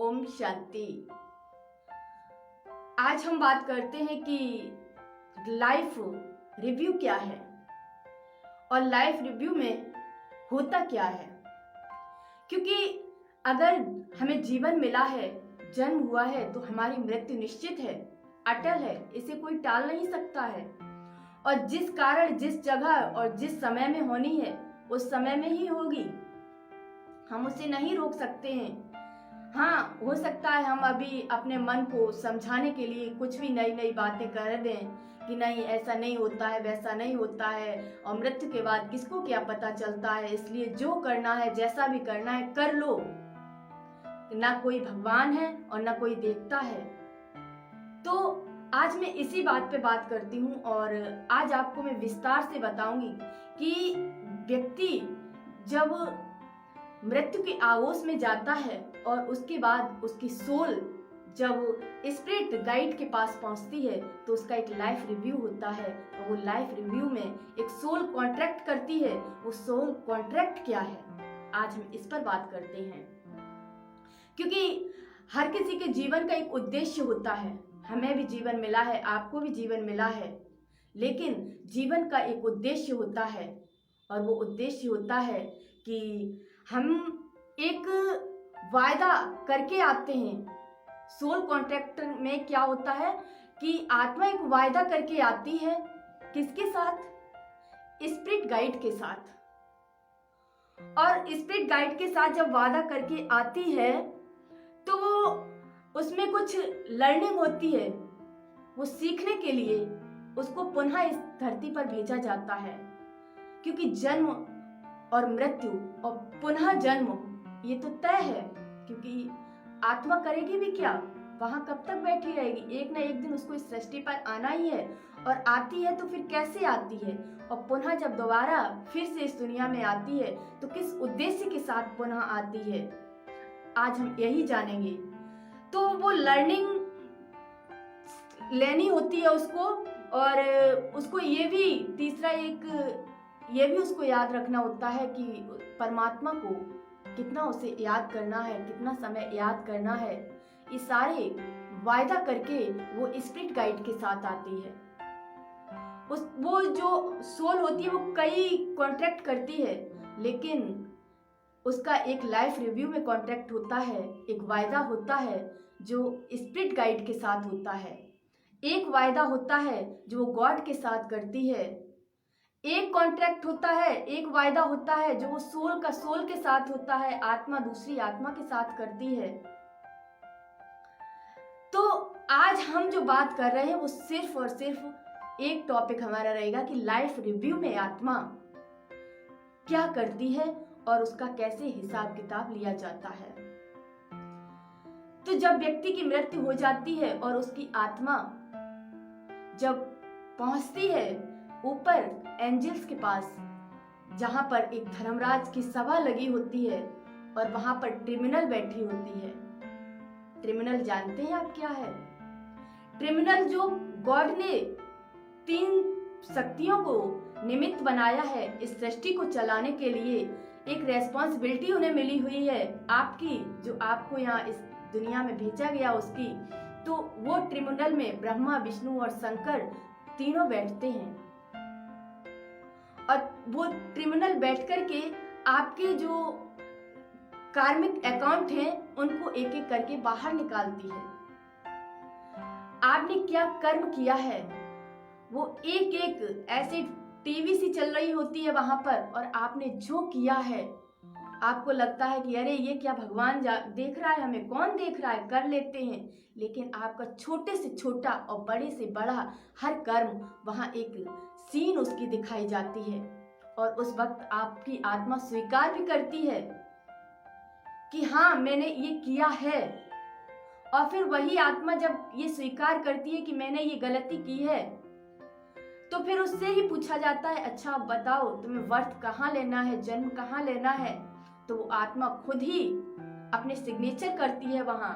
ओम शांति। आज हम बात करते हैं कि लाइफ रिव्यू क्या है और लाइफ रिव्यू में होता क्या है। क्योंकि अगर हमें जीवन मिला है, जन्म हुआ है, तो हमारी मृत्यु निश्चित है, अटल है, इसे कोई टाल नहीं सकता है। और जिस कारण, जिस जगह और जिस समय में होनी है उस समय में ही होगी, हम उसे नहीं रोक सकते हैं। हाँ, हो सकता है हम अभी अपने मन को समझाने के लिए कुछ भी नई नई बातें कर दें कि नहीं, ऐसा नहीं होता है, वैसा नहीं होता है, और मृत्यु के बाद किसको क्या पता चलता है, इसलिए जो करना है, जैसा भी करना है कर लो। ना कोई भगवान है और ना कोई देखता है। तो आज मैं इसी बात पे बात करती हूँ और आज आपको मैं विस्तार से बताऊंगी कि व्यक्ति जब मृत्यु के आगोश में जाता है और उसके बाद उसकी सोल जब स्पिरिट गाइड के पास पहुंचती है तो उसका एक लाइफ रिव्यू होता है। और वो लाइफ रिव्यू में एक सोल कॉन्ट्रैक्ट करती है। वो सोल कॉन्ट्रैक्ट क्या है, आज हम इस पर बात करते हैं। क्योंकि हर किसी के जीवन का एक उद्देश्य होता है। हमें भी जीवन मिला है, आपको भी जीवन मिला है, लेकिन जीवन का एक उद्देश्य होता है। और वो उद्देश्य होता है कि हम एक वायदा करके आते हैं। सोल कॉन्ट्रैक्ट में क्या होता है कि आत्मा एक वायदा करके आती है, किसके साथ? स्पिरिट गाइड के साथ। और स्पिरिट गाइड के साथ जब वादा करके आती है तो वो उसमें कुछ लर्निंग होती है। वो सीखने के लिए उसको पुनः इस धरती पर भेजा जाता है। क्योंकि जन्म और मृत्यु और पुनः जन्म ये तो तय है। क्योंकि आत्मा करेगी भी क्या, वहां कब तक बैठी रहेगी? एक ना एक दिन उसको इस सृष्टि पर आना ही है। और आती है तो फिर कैसे आती है, और पुनः जब दोबारा फिर से इस दुनिया में आती है तो किस उद्देश्य के साथ पुनः आती है, आज हम यही जानेंगे। तो वो लर्निंग लेनी होती है उसको, और उसको ये भी उसको याद रखना होता है कि परमात्मा को कितना उसे याद करना है, कितना समय याद करना है। ये सारे वायदा करके वो स्पिरिट गाइड के साथ आती है। वो जो सोल होती है वो कई कॉन्ट्रैक्ट करती है, लेकिन उसका एक लाइफ रिव्यू में कॉन्ट्रैक्ट होता है, एक वायदा होता है जो स्पिरिट गाइड के साथ होता है। एक वायदा होता है जो वो गॉड के साथ करती है। एक कॉन्ट्रैक्ट होता है, एक वायदा होता है जो वो सोल के साथ होता है, आत्मा दूसरी आत्मा के साथ करती है। तो आज हम जो बात कर रहे हैं वो सिर्फ और सिर्फ एक टॉपिक हमारा रहेगा कि लाइफ रिव्यू में आत्मा क्या करती है और उसका कैसे हिसाब किताब लिया जाता है। तो जब व्यक्ति की मृत्यु हो जाती है और उसकी आत्मा जब पहुंचती है ऊपर एंजल्स के पास, जहां पर एक धर्मराज की सभा लगी होती है और वहां पर ट्रिब्यूनल बैठी होती है। ट्रिब्यूनल जानते हैं आप क्या है? ट्रिब्यूनल जो गॉड ने 3 शक्तियों को निमित्त बनाया है इस सृष्टि को चलाने के लिए, एक रेस्पॉन्सिबिलिटी उन्हें मिली हुई है आपकी, जो आपको यहाँ इस दुनिया में भेजा गया उसकी। तो वो ट्रिब्यूनल में ब्रह्मा, विष्णु और शंकर तीनों बैठते हैं। और वो ट्रिब्यूनल बैठ करके आपके जो कार्मिक अकाउंट हैं उनको एक एक करके बाहर निकालती है। आपने क्या कर्म किया है वो एक एक ऐसे टीवी सी चल रही होती है वहां पर, और आपने जो किया है आपको लगता है कि अरे ये क्या भगवान देख रहा है, हमें कौन देख रहा है, कर लेते हैं। लेकिन आपका छोटे से छोटा और बड़े से बड़ा हर कर्म वहां एक सीन उसकी दिखाई जाती है। और उस वक्त आपकी आत्मा स्वीकार भी करती है कि हाँ, मैंने ये किया है। और फिर वही आत्मा जब ये स्वीकार करती है कि मैंने ये गलती की है, तो फिर उससे ही पूछा जाता है, अच्छा बताओ तुम्हें वर्थ कहाँ लेना है, जन्म कहाँ लेना है। तो वो आत्मा खुद ही अपने सिग्नेचर करती है वहां।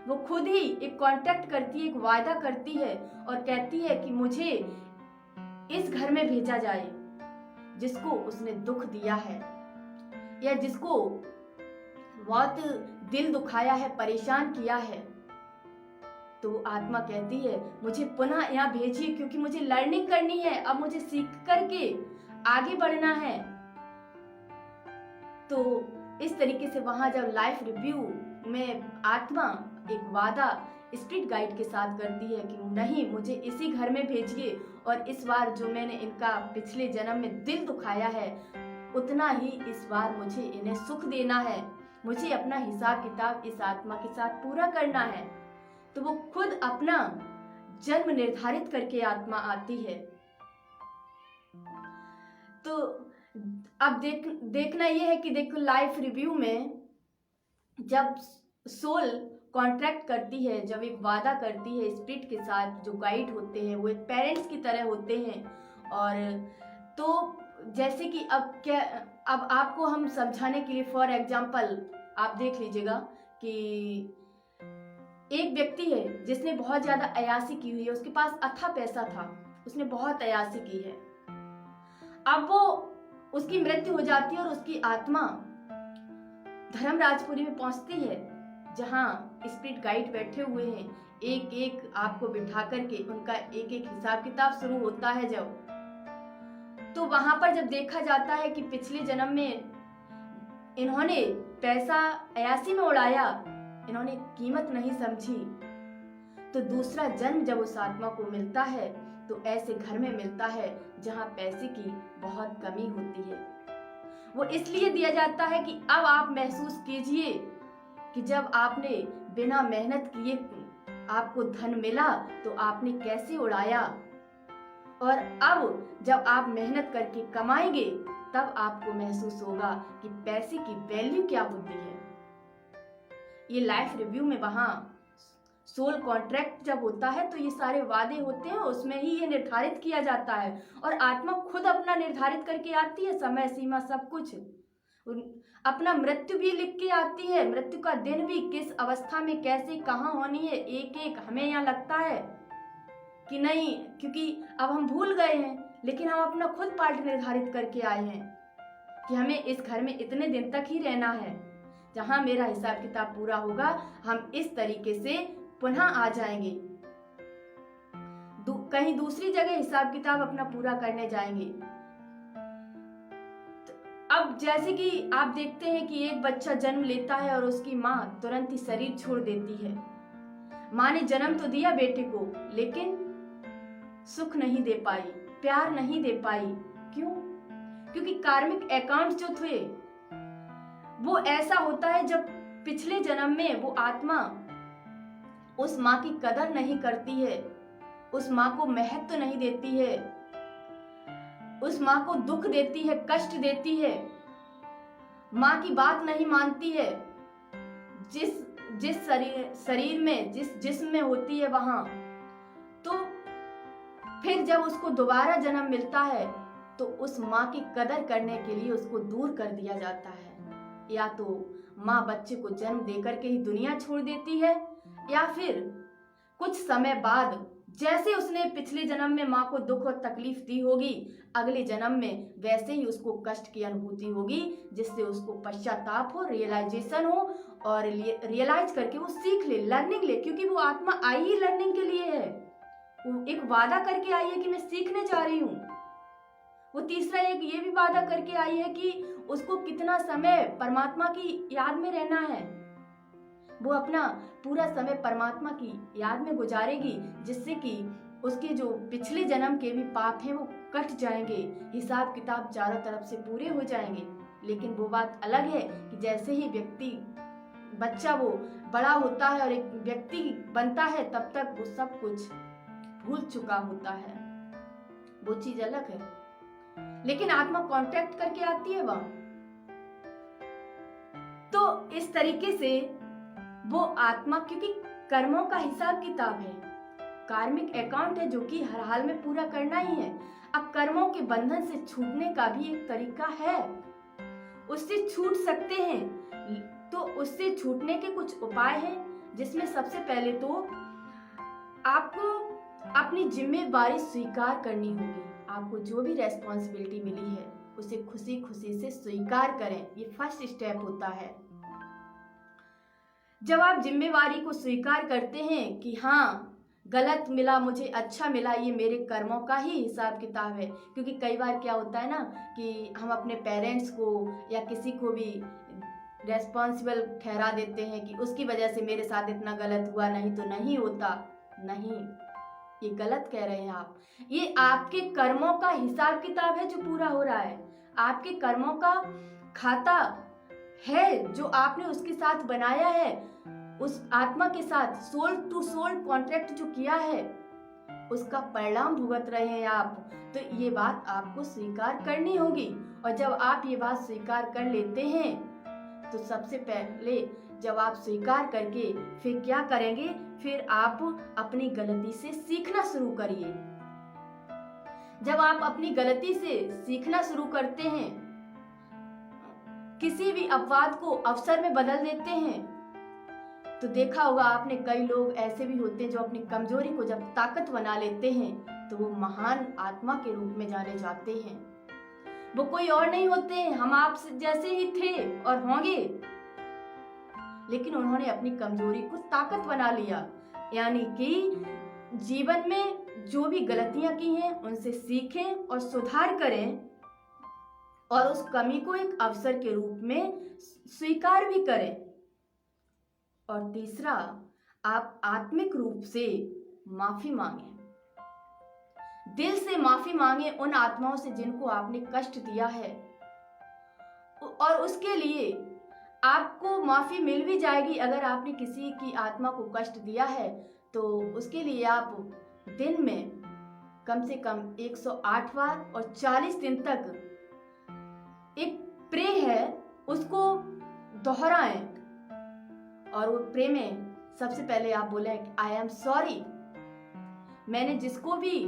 वो खुद ही एक कॉन्ट्रैक्ट करती है, एक वायदा करती है और कहती है कि मुझे इस घर में भेजा जाए जिसको उसने दुख दिया है, या जिसको बहुत दिल दुखाया है, परेशान किया है, तो आत्मा कहती है मुझे पुनः यहाँ भेजिए, क्योंकि मुझे लर्निंग करनी है, अब मुझे सीख करके आगे बढ़ना है। तो इस तरीके से वहां जब लाइफ रिव्यू में आत्मा एक वादा स्पिरिट गाइड के साथ करती है कि नहीं, मुझे इसी घर में भेजिए, और इस बार जो मैंने इनका पिछले जन्म में दिल दुखाया है उतना ही इस बार मुझे इन्हें सुख देना है, मुझे अपना हिसाब किताब इस आत्मा के साथ पूरा करना है। तो वो खुद अपना जन्म निर्धारित करके आत्मा आती है। तो अब देखना ये है कि देखो, लाइफ रिव्यू में जब सोल कॉन्ट्रैक्ट करती है, जब एक वादा करती है स्पिरिट के साथ, जो गाइड होते हैं वो एक पेरेंट्स की तरह होते हैं। और तो जैसे कि अब आपको हम समझाने के लिए फॉर एग्जांपल आप देख लीजिएगा कि एक व्यक्ति है जिसने बहुत ज्यादा अयासी की हुई है, उसके पास अथाह पैसा था, उसने बहुत अयासी की है। अब वो उसकी मृत्यु हो जाती है और उसकी आत्मा धर्मराजपुरी में पहुंचती है, जहां स्पिरिट गाइड बैठे हुए हैं, एक एक आपको बिठा करके उनका एक एक हिसाब किताब शुरू होता है। जब तो वहां पर जब देखा जाता है कि पिछले जन्म में इन्होंने पैसा अयासी में उड़ाया, इन्होंने कीमत नहीं समझी, तो दूसरा जन्म जब उस आत्मा को मिलता है तो ऐसे घर में मिलता है जहां पैसे की बहुत कमी होती है। वो इसलिए दिया जाता है कि अब आप महसूस कीजिए कि जब आपने बिना मेहनत किए आपको धन मिला तो आपने कैसे उड़ाया, और अब जब आप मेहनत करके कमाएंगे तब आपको महसूस होगा कि पैसे की वैल्यू क्या होती है। ये लाइफ रिव्यू में वहां सोल कॉन्ट्रैक्ट जब होता है तो ये सारे वादे होते हैं, उसमें ही ये निर्धारित किया जाता है, और आत्मा खुद अपना निर्धारित करके आती है, समय सीमा सब कुछ, अपना मृत्यु भी लिख के आती है, मृत्यु का दिन भी किस अवस्था में कैसे कहाँ होनी है, एक एक हमें यहाँ लगता है कि नहीं, क्योंकि अब हम भूल गए हैं, लेकिन हम अपना खुद पार्ट निर्धारित करके आए हैं कि हमें इस घर में इतने दिन तक ही रहना है, जहां मेरा हिसाब किताब पूरा होगा हम इस तरीके से पुनः आ जाएंगे, कहीं दूसरी जगह हिसाब किताब अपना पूरा करने जाएंगे। अब जैसे कि आप देखते हैं कि एक बच्चा जन्म लेता है और उसकी माँ तुरंत ही शरीर छोड़ देती है। माँ ने जन्म तो दिया बेटे को, लेकिन सुख नहीं दे पाई, प्यार नहीं दे पाई। क्यों? क्योंकि कार्मिक अकाउंट जो थे वो ऐसा होता है, जब पिछले जन्म में वो आत्मा उस माँ की कदर नहीं करती है, उस माँ को महत्व नहीं देती है, उस माँ को दुख देती है, कष्ट देती है, माँ की बात नहीं मानती है, जिस शरीर में जिस जिस्म में होती है वहां, तो फिर जब उसको दोबारा जन्म मिलता है तो उस माँ की कदर करने के लिए उसको दूर कर दिया जाता है। या तो माँ बच्चे को जन्म देकर के ही दुनिया छोड़ देती है, या फिर कुछ समय बाद जैसे उसने पिछले जन्म में माँ को दुख और तकलीफ दी होगी, अगले जन्म में वैसे ही उसको कष्ट की अनुभूति होगी, जिससे उसको पश्चाताप हो, रियलाइजेशन हो, और रियलाइज करके वो सीख ले, लर्निंग ले, क्योंकि वो आत्मा आई ही लर्निंग के लिए है। वो एक वादा करके आई है कि मैं सीखने जा रही हूँ। वो तीसरा एक ये भी वादा करके आई है कि उसको कितना समय परमात्मा की याद में रहना है, वो अपना पूरा समय परमात्मा की याद में गुजारेगी, जिससे कि उसके जो पिछले जन्म के भी पाप हैं वो कट जाएंगे, हिसाब किताब चारों तरफ से पूरे हो जाएंगे। लेकिन वो बात अलग है कि जैसे ही बच्चा वो बड़ा होता है और एक व्यक्ति बनता है, तब तक वो सब कुछ भूल चुका होता है, वो चीज अलग है। लेकिन आत्मा कांटेक्ट करके आती है वहां, तो इस तरीके से वो आत्मा, क्योंकि कर्मों का हिसाब किताब है, कार्मिक अकाउंट है जो कि हर हाल में पूरा करना ही है। अब कर्मों के बंधन से छूटने का भी एक तरीका है, उससे छूट सकते हैं। तो उससे छूटने के कुछ उपाय हैं, जिसमें सबसे पहले तो आपको अपनी जिम्मेदारी स्वीकार करनी होगी। आपको जो भी रेस्पॉन्सिबिलिटी मिली है उसे खुशी खुशी से स्वीकार करें, ये फर्स्ट स्टेप होता है। जब आप जिम्मेवारी को स्वीकार करते हैं कि हाँ गलत मिला मुझे, अच्छा मिला, ये मेरे कर्मों का ही हिसाब किताब है। क्योंकि कई बार क्या होता है ना कि हम अपने पेरेंट्स को या किसी को भी रेस्पॉन्सिबल ठहरा देते हैं कि उसकी वजह से मेरे साथ इतना गलत हुआ, नहीं तो नहीं होता। नहीं, ये गलत कह रहे हैं आप। ये आपके कर्मों का हिसाब किताब है जो पूरा हो रहा है। आपके कर्मों का खाता है जो आपने उसके साथ बनाया है, उस आत्मा के साथ सोल टू सोल कॉन्ट्रैक्ट जो किया है, उसका परिणाम भुगत रहे हैं आप। तो ये बात आपको स्वीकार करनी होगी। और जब आप ये बात स्वीकार कर लेते हैं तो सबसे पहले जब आप स्वीकार करके फिर क्या करेंगे, फिर आप अपनी गलती से सीखना शुरू करिए। जब आप अपनी गलती से सीखना शुरू करते हैं, किसी भी अपवाद को अवसर में बदल देते हैं, तो देखा होगा आपने कई लोग ऐसे भी होते हैं जो अपनी कमजोरी को जब ताकत बना लेते हैं तो वो महान आत्मा के रूप में जाने जाते हैं। वो कोई और नहीं होते हैं, हम आप जैसे ही थे और होंगे, लेकिन उन्होंने अपनी कमजोरी को ताकत बना लिया। यानी कि जीवन में जो भी गलतियां की हैं उनसे सीखें और सुधार करें और उस कमी को एक अवसर के रूप में स्वीकार भी करें। और तीसरा, आप आत्मिक रूप से माफी मांगें, दिल से माफी मांगे उन आत्माओं से जिनको आपने कष्ट दिया है। और उसके लिए आपको माफी मिल भी जाएगी। अगर आपने किसी की आत्मा को कष्ट दिया है तो उसके लिए आप दिन में कम से कम 108 बार और 40 दिन तक एक प्रे है उसको दोहराएं। और वो प्रे में सबसे पहले आप बोले आई एम सॉरी, मैंने जिसको भी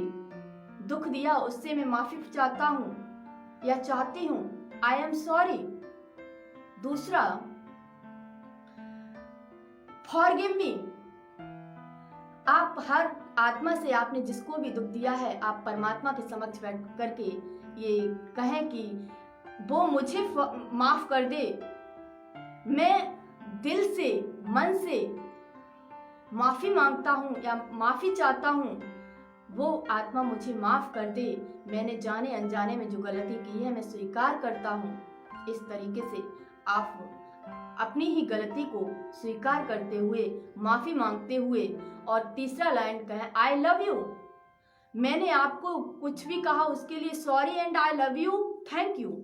दुख दिया उससे मैं माफी चाहता हूं या चाहती हूं, आई एम सॉरी। दूसरा, फॉरगिव मी, आप हर आत्मा से आपने जिसको भी दुख दिया है आप परमात्मा के समक्ष बैठ करके ये कहें कि वो मुझे माफ कर दे। मैं दिल से मन से माफी मांगता हूँ या माफी चाहता हूँ, वो आत्मा मुझे माफ कर दे। मैंने जाने अनजाने में जो गलती की है मैं स्वीकार करता हूँ। इस तरीके से आप अपनी ही गलती को स्वीकार करते हुए, माफी मांगते हुए, और तीसरा लाइन कहें आई लव यू, मैंने आपको कुछ भी कहा उसके लिए sorry and I love you, thank you.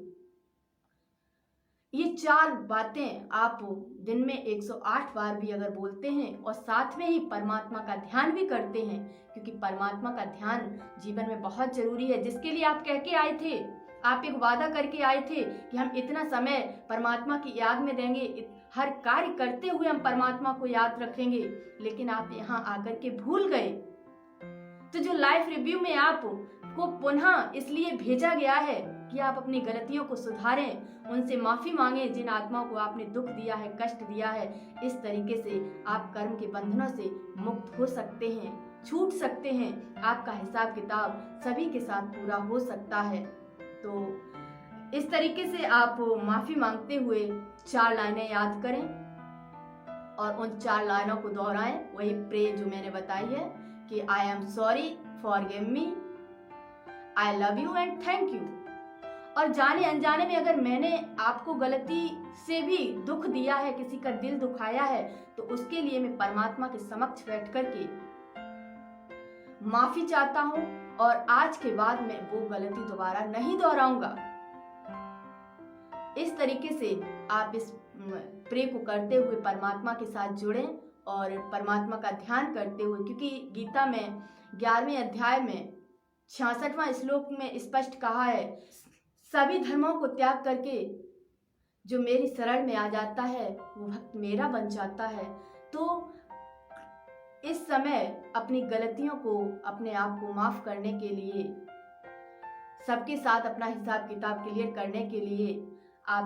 ये 4 बातें आप दिन में 108 बार भी अगर बोलते हैं और साथ में ही परमात्मा का ध्यान भी करते हैं, क्योंकि परमात्मा का ध्यान जीवन में बहुत जरूरी है। जिसके लिए आप कह के आए थे, आप एक वादा करके आए थे कि हम इतना समय परमात्मा की याद में देंगे, हर कार्य करते हुए हम परमात्मा को याद रखेंगे, लेकिन आप यहाँ आकर के भूल गए। तो जो लाइफ रिव्यू में आपको पुनः इसलिए भेजा गया है कि आप अपनी गलतियों को सुधारें, उनसे माफी मांगें जिन आत्माओं को आपने दुख दिया है, कष्ट दिया है। इस तरीके से आप कर्म के बंधनों से मुक्त हो सकते हैं, छूट सकते हैं। आपका हिसाब किताब सभी के साथ पूरा हो सकता है। तो इस तरीके से आप माफी मांगते हुए 4 लाइनें याद करें और उन 4 लाइनों को दोहराएं। वही प्रे जो मैंने बताई है कि I am sorry, forgive me, I love you and thank you. और जाने अनजाने में अगर मैंने आपको गलती से भी दुख दिया है, किसी का दिल दुखाया है, तो उसके लिए मैं परमात्मा के समक्ष बैठ करके माफी चाहता हूं और आज के बाद मैं वो गलती दोबारा नहीं दोहराऊंगा। इस तरीके से आप इस प्रे को करते हुए परमात्मा के साथ जुड़ें और परमात्मा का ध्यान करते हुए, क्योंकि गीता में 11वें अध्याय में 66वां श्लोक में स्पष्ट कहा है, सभी धर्मों को त्याग करके जो मेरी शरण में आ जाता है वो भक्त मेरा बन जाता है। तो इस समय अपनी गलतियों को, अपने आप को माफ करने के लिए, सबके साथ अपना हिसाब किताब क्लियर करने के लिए